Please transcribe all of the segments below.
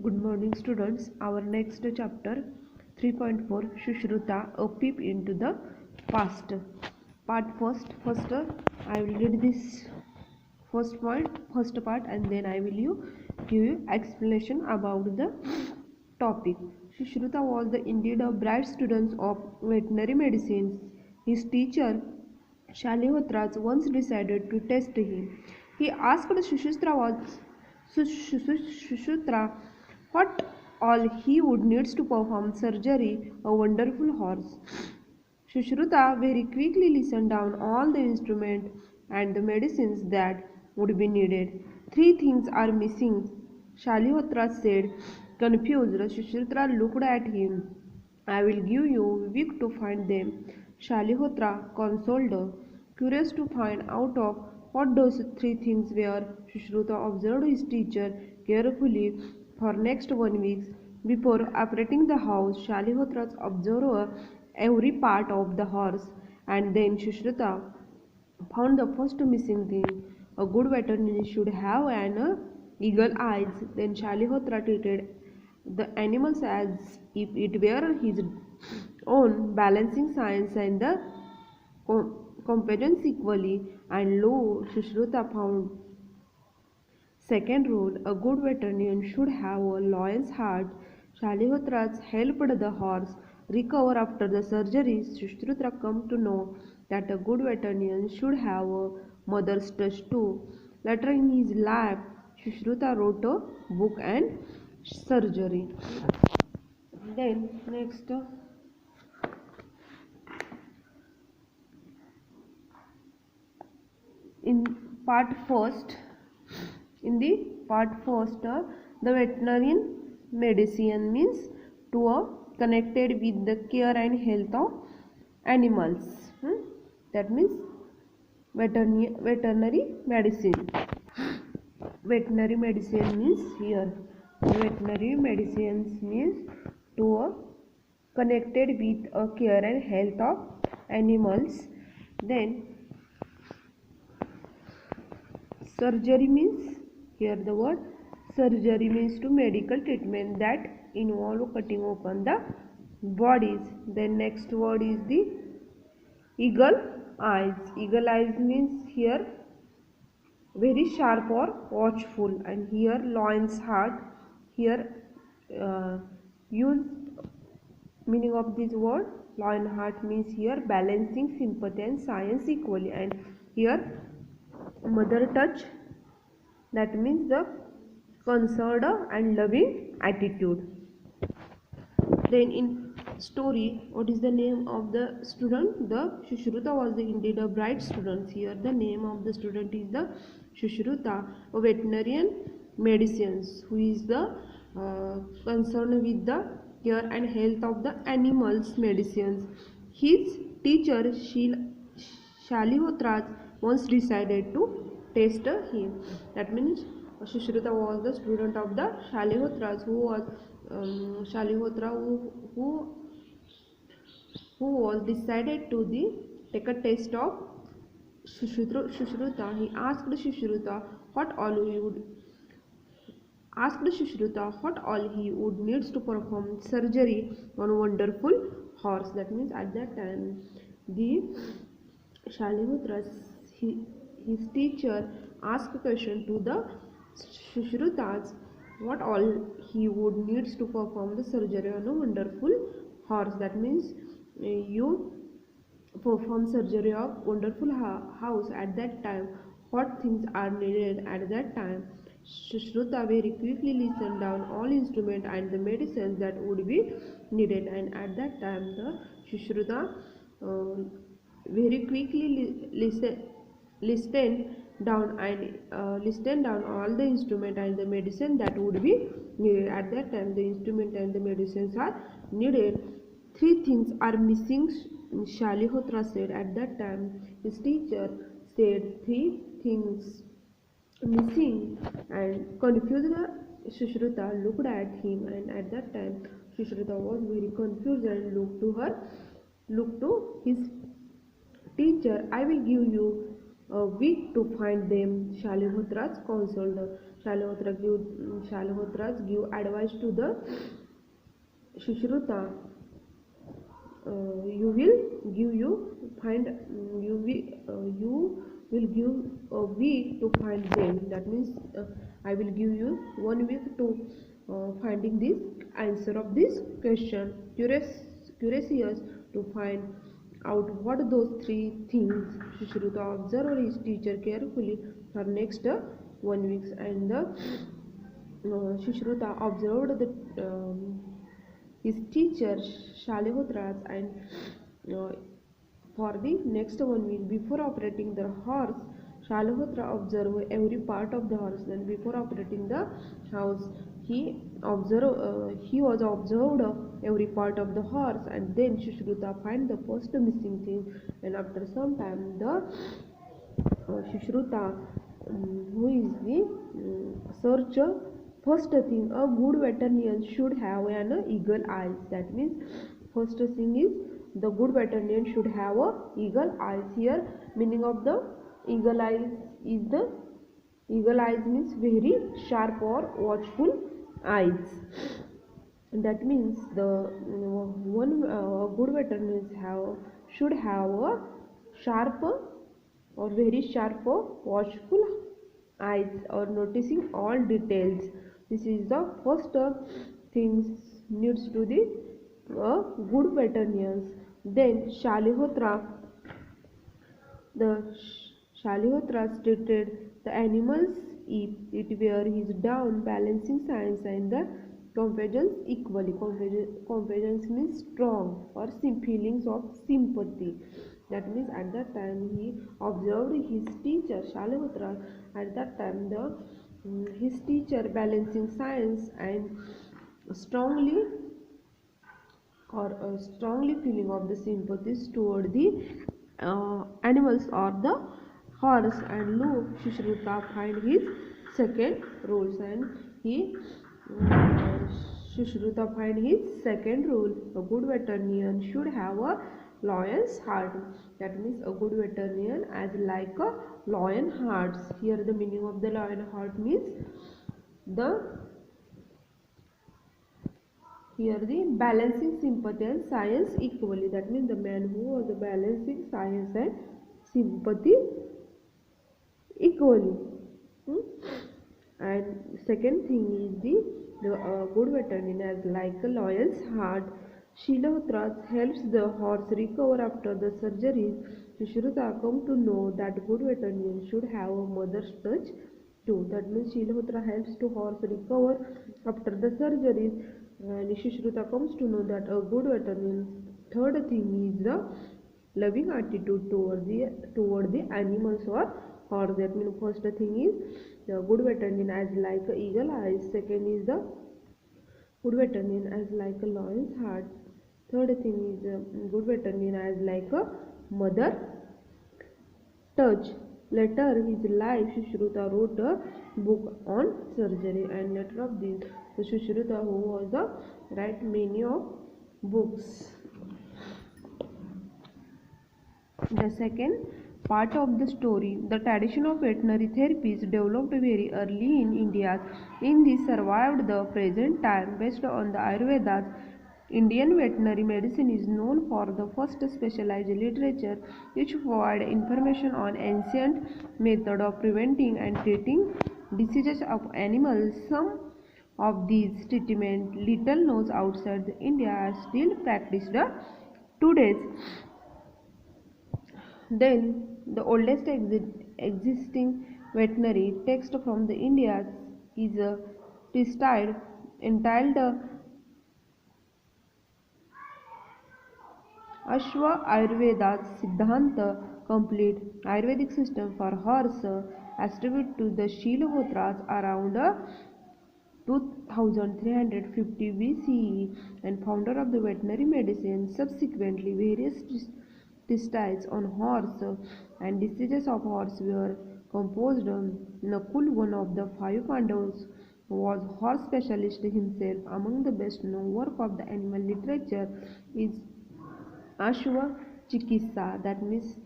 Good morning students. Our next chapter 3.4 Shushruta, a peep into the past. Part first I will read this first part and then I will give you explanation about the topic. Shushruta was indeed a bright student of veterinary medicine. His teacher Shalihotra once decided to test him. He asked Shushruta what all he would need to perform surgery, a wonderful horse. Shushruta very quickly listened down all the instruments and the medicines that would be needed. Three things are missing, Shalihotra said, confused. Shushruta looked at him. I will give you a week to find them. Shalihotra consoled her. Curious to find out of what those three things were, Shushruta observed his teacher carefully for next 1 week. Before operating the house, Shalihotra observed every part of the horse, and then Shushruta found the first missing thing. A good veterinarian should have an eagle eyes. Then Shalihotra treated the animals as if it were his own, balancing science and the companions equally. And lo, Shushruta found second rule, a good veterinarian should have a lion's heart. Shalihotra helped the horse recover after the surgery. Shushruta come to know that a good veterinarian should have a mother's touch too. Later in his life, Shushruta wrote a book and surgery. Then next in part first in the part first the veterinarian medicine means to connected with the care and health of animals. That means veterinary medicine. Veterinary medicine means here veterinary medicines means to connected with care and health of animals. Then surgery means here the word surgery means to medical treatment that involve cutting open the bodies. Then next word is the eagle eyes. Eagle eyes means here very sharp or watchful, and here lion's heart. Here use meaning of this word lion heart means here balancing sympathy and science equally, and here mother touch, that means the concerned and loving attitude. Then in story, what is the name of the student? The Shushruta was indeed a bright student. Here the name of the student is the Shushruta, a veterinarian medicines who is the concerned with the care and health of the animals medicines. His teacher Shalihotra once decided to test him. That means Shushruta was the student of the Shalihotra, who was Shalihotra who was decided to take a test of Shushruta. He asked Shushruta what all he would needs to perform surgery on a wonderful horse. That means at that time the Shalihotra, his teacher, asked a question to the Shushrutas what all he would needs to perform the surgery on a wonderful horse. That means you perform surgery of wonderful house. At that time what things are needed at that time? Shushruta very quickly listened down all instruments and the medicines that would be needed, and at that time the Shushruta very quickly listened down all the instrument and the medicine that would be needed. At that time the instrument and the medicines are needed. Three things are missing, Shalihotra said. At that time his teacher said three things missing, and confused Shushruta looked at him, and at that time Shushruta was very confused and looked to his teacher. I will give you a week to find them, Shalihotra consoled her. Shalhotra's give advice to the Sushruta. You will give you find you will give a week to find them. That means I will give you 1 week to finding this answer of this question. Curious to find out what those three things. Sushruta observed his teacher carefully for next 1 week, and the Sushruta observed his teacher Shalihotras, and for the next 1 week. Before operating the horse, Shalahotra observed every part of the horse. Then before operating the house, he was observed every part of the horse, and then Sushruta find the first missing thing, and after some time the Sushruta, who is the search. First thing, a good veterinarian should have an eagle eyes. That means first thing is the good veterinarian should have a eagle eyes. Here meaning of the eagle eyes is the eagle eyes means very sharp or watchful eyes. That means the one good veterinarian should have a sharp or very sharp watchful eyes or noticing all details. This is the first things needs to the good veterinarians. Then Shalihotra stated the animals eat it where he is down, balancing science and the convergence equally. Convergence means strong or feelings of sympathy. That means at that time he observed his teacher Shalihotra. At that time his teacher balancing science and strongly strongly feeling of the sympathies toward the animals or the horse. And look, Sushruta find his second rules, and he Sushruta find his second rule. A good veterinarian should have a lion's heart. That means a good veterinarian as like a lion hearts. Here the meaning of the lion heart means the here the balancing sympathy and science equally. That means the man who was balancing science and sympathy equally. And second thing is the good veterinarian as like a lion's heart. Shilahotras helps the horse recover after the surgery. Sushruta come to know that good veterinarian should have a mother's touch too. That means Shilhotra helps to horse recover after the surgeries, and Sushruta comes to know that a good veterinarian third thing is the loving attitude toward the animals or horse. That means first thing is the good veterinarian as like a eagle eyes. Second is the good veterinarian as like a lion's heart. Third thing is good veterinarian as like a mother touch. Later his life, Sushruta wrote a book on surgery, and later of this, the Sushruta who was the write many of books. The second part of the story, the tradition of veterinary therapies developed very early in India. In this survived the present time based on the Ayurveda's. Indian veterinary medicine is known for the first specialized literature which provide information on ancient method of preventing and treating diseases of animals. Some of these treatments, little known outside India, are still practiced today. Then the oldest existing veterinary text from the India is a treatise entitled Ashwa Ayurveda Siddhanta, complete Ayurvedic system for horse, attributed to the Shilahotras around 2350 BCE, and founder of the veterinary medicine. Subsequently, various treatises on horse and diseases of horse were composed. Nakul, one of the five Pandavas, was horse specialist himself. Among the best known work of the animal literature is Ashwa Chikitsa, that means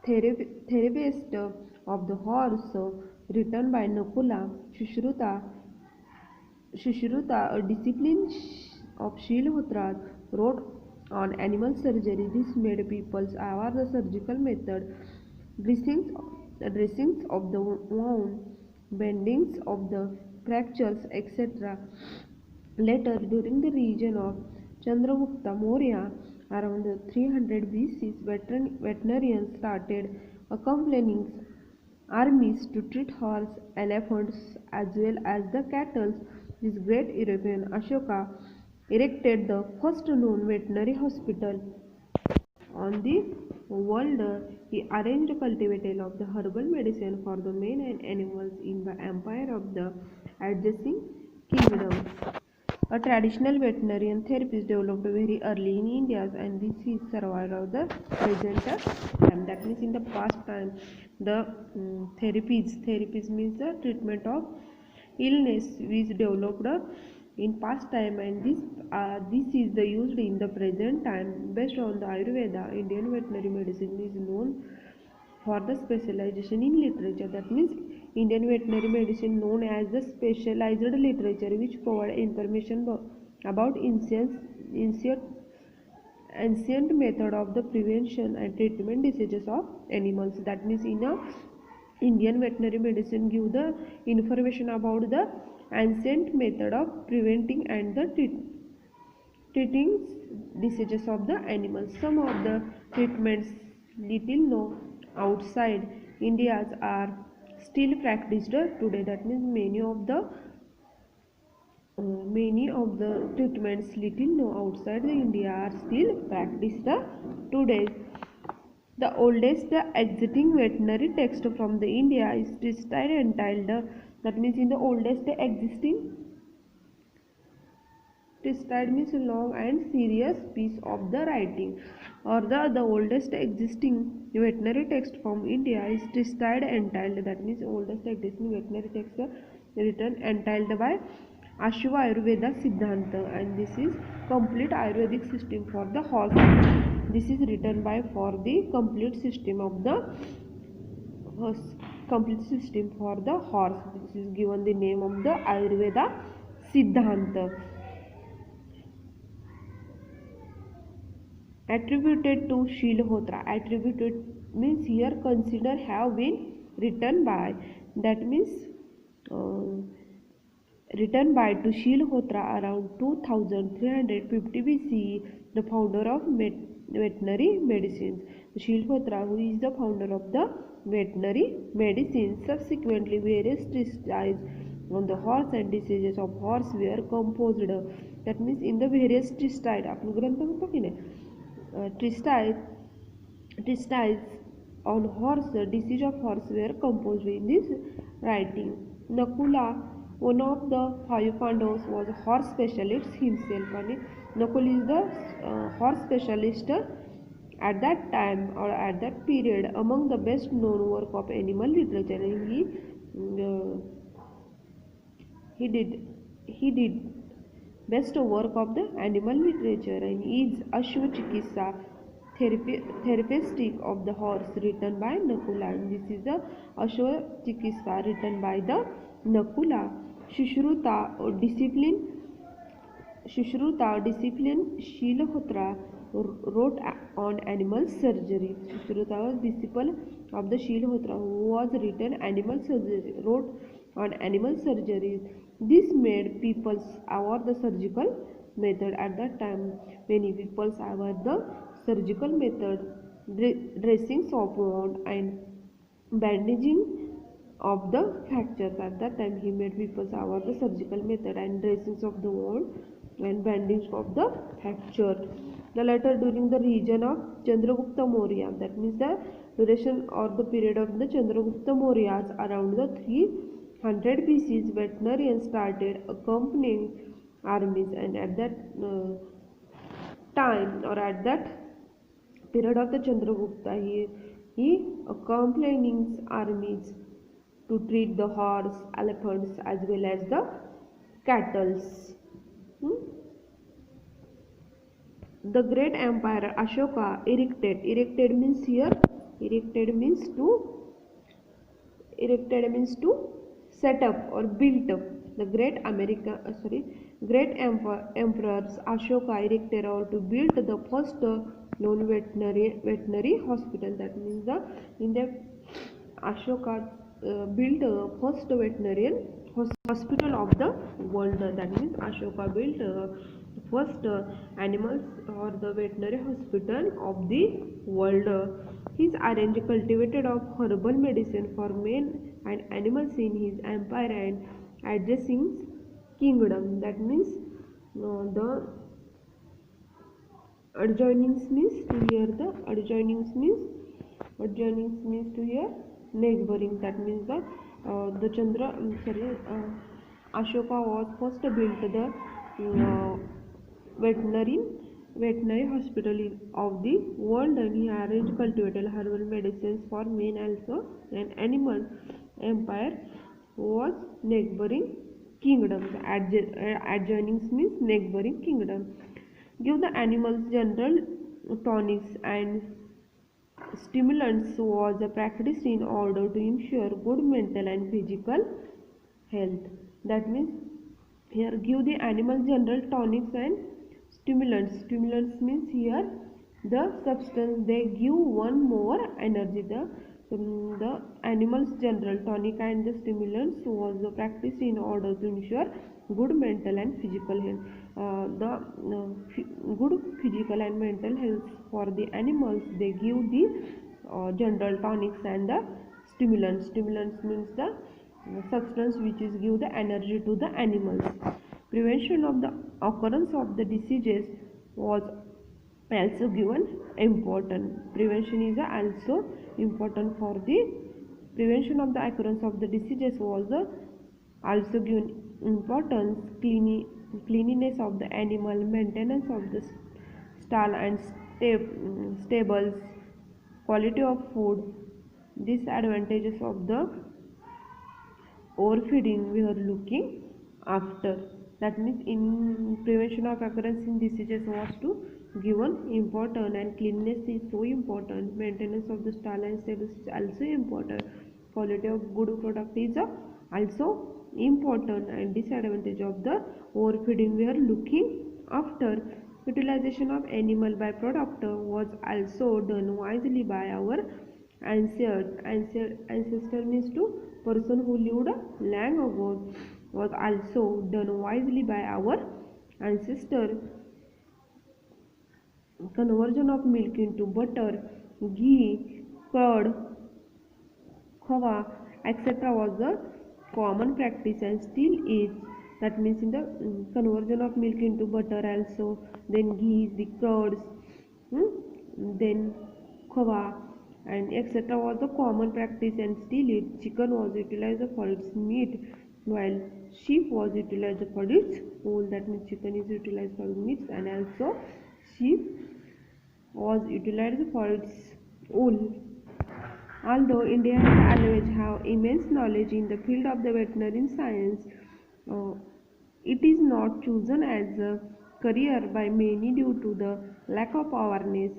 therapist of the horse, written by Nakula. Shushruta, a disciple of Shilhotra, wrote on animal surgery. This made people's aware the surgical method, dressings of the wound, bendings of the fractures, etc. Later, during the region of Chandragupta Maurya, around 300 BC, veterinarians started accompanying armies to treat horse, elephants, as well as the cattle. This great European Ashoka erected the first known veterinary hospital on the world. He arranged cultivation of the herbal medicine for the men and animals in the empire of the adjacent kingdoms. A traditional veterinarian therapist developed very early in India, and this is survived of the present time. That means in the past time, the therapies means the treatment of illness is developed in past time, and this is the used in the present time. Based on the Ayurveda, Indian veterinary medicine is known for the specialization in literature. That means Indian veterinary medicine known as the specialized literature which provide information about ancient method of the prevention and treatment diseases of animals. That means in a Indian veterinary medicine give the information about the ancient method of preventing and the treating diseases of the animals. Some of the treatments little known outside India are still practiced today. That means many of the treatments little known outside the India are still practiced today. The oldest existing veterinary text from the India is Tristide entitled, that means in the oldest existing, Tristide means long and serious piece of the writing, or the oldest existing veterinary text from India is Tristide entitled, that means oldest existing veterinary text written entitled by Ashwa Ayurveda Siddhanta, and this is complete Ayurvedic system for the horse. This is written by for the complete system of the complete system for the horse. This is given the name of the Ayurveda Siddhanta. Attributed to Shilhotra. Attributed means here consider have been written by. That means written by to Shilhotra around 2350 BCE, the founder of veterinary medicines. Shilhotra, who is the founder of the veterinary medicine, subsequently various treatises on the horse and diseases of horse were composed. That means in the various treatises, आपण ग्रंथ म्हणतो की नाही, treatises on horse, disease of horse were composed in this writing. Nakula, one of the five Pandavas, was a horse specialist himself, and Nakul is the horse specialist at that time or at that period. Among the best known work of animal literature, he did best work of the animal literature, and is Ashwa Chikitsa, therapeutic of the horse, written by Nakula. And this is the Ashwa Chikitsa written by the Nakula. Shushruta discipline Shilhotra wrote on animal surgery. Shushruta was disciple of the Shilhotra, who was written animal surgery, wrote on animal surgery. This made people aware the surgical method. At that time, many people aware the surgical method, dressings of wound and bandaging of the fractures. At that time, he made people aware the surgical method and dressings of the wound and bandage of the fracture. The latter during the region of Chandragupta Maurya, that means the duration or the period of the Chandragupta Mauryas, around the 300 BC, veterinarians started accompanying armies, and at that time or at that period of the Chandragupta, he accompanying armies to treat the horse, elephants, as well as the cattle. The great empire Ashoka erected means here, erected means to Erected means to set up or built up. The great emperors Ashoka erected or to build the first known veterinary hospital. That means the India Ashoka built first veterinarian hospital of the world. That means Ashoka built first animals or the veterinary hospital of the world. He's arranged cultivated of herbal medicine for men and animals in his empire and adjacent kingdom. That means the adjoining means to here the adjoining means to here neighboring. That means the Ashoka was first built the veterinary hospital of the world, and he arranged cultivated herbal medicines for men also and animals. Empire was neighboring kingdoms. Adjoining means neighboring kingdom. Give the animals general tonics and stimulants was practiced in order to ensure good mental and physical health. That means here give the animal general tonics and stimulants. Stimulants means here the substance they give one more energy. The animals general tonic and the stimulants was practiced in order to ensure good mental and physical health. Good physical and mental health for the animals, they give the general tonics and the stimulants. Stimulants means the substance which is give the energy to the animals. Prevention of the occurrence of the diseases was also given important. Prevention is also important for the prevention of the occurrence of the diseases was also given importance. Cleanliness of the animal, maintenance of the stall and stables, quality of food, disadvantages of the overfeeding we are looking after. That means in prevention of occurrence in diseases was to given important, and cleanliness is so important. Maintenance of the stall and stables is also important. Quality of good product is also important, and disadvantage of the overfeeding we are looking after. Utilization of animal by product was also done wisely by our ancestor means to person who lived long ago, was also done wisely by our ancestor. Conversion of milk into butter, ghee, curd, khava, etc. was a common practice and still is. That means in the conversion of milk into butter also, then ghee, the curds, then khava and etc. was a common practice and still is. Chicken was utilized for its meat while sheep was utilized for its wool. That means chicken is utilized for meat and also sheep was utilized for its wool. Although India has always have immense knowledge in the field of the veterinary science, uh, it is not chosen as a career by many due to the lack of awareness.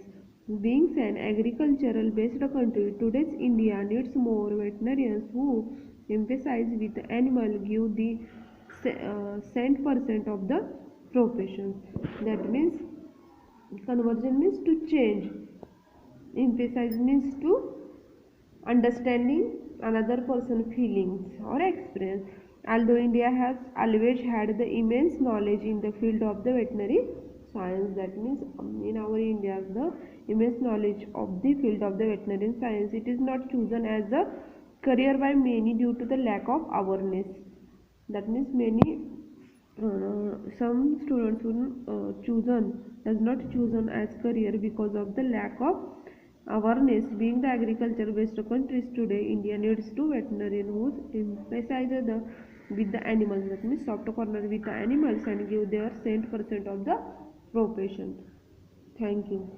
Being an agricultural based country, today's India needs more veterinarians who emphasize with animal give the cent percent of the profession. That means conversion means to change, emphasize means to understanding another person's feelings or experience. Although India has always had the immense knowledge in the field of the veterinary science, that means in our India the immense knowledge of the field of the veterinary science, it is not chosen as a career by many due to the lack of awareness. That means many some students who does not chosen as career because of the lack of awareness. Being the agriculture based countries today, India needs to veterinarian who emphasize the with the animals. That means soft corner with the animals and give their cent percent of the profession. Thank you.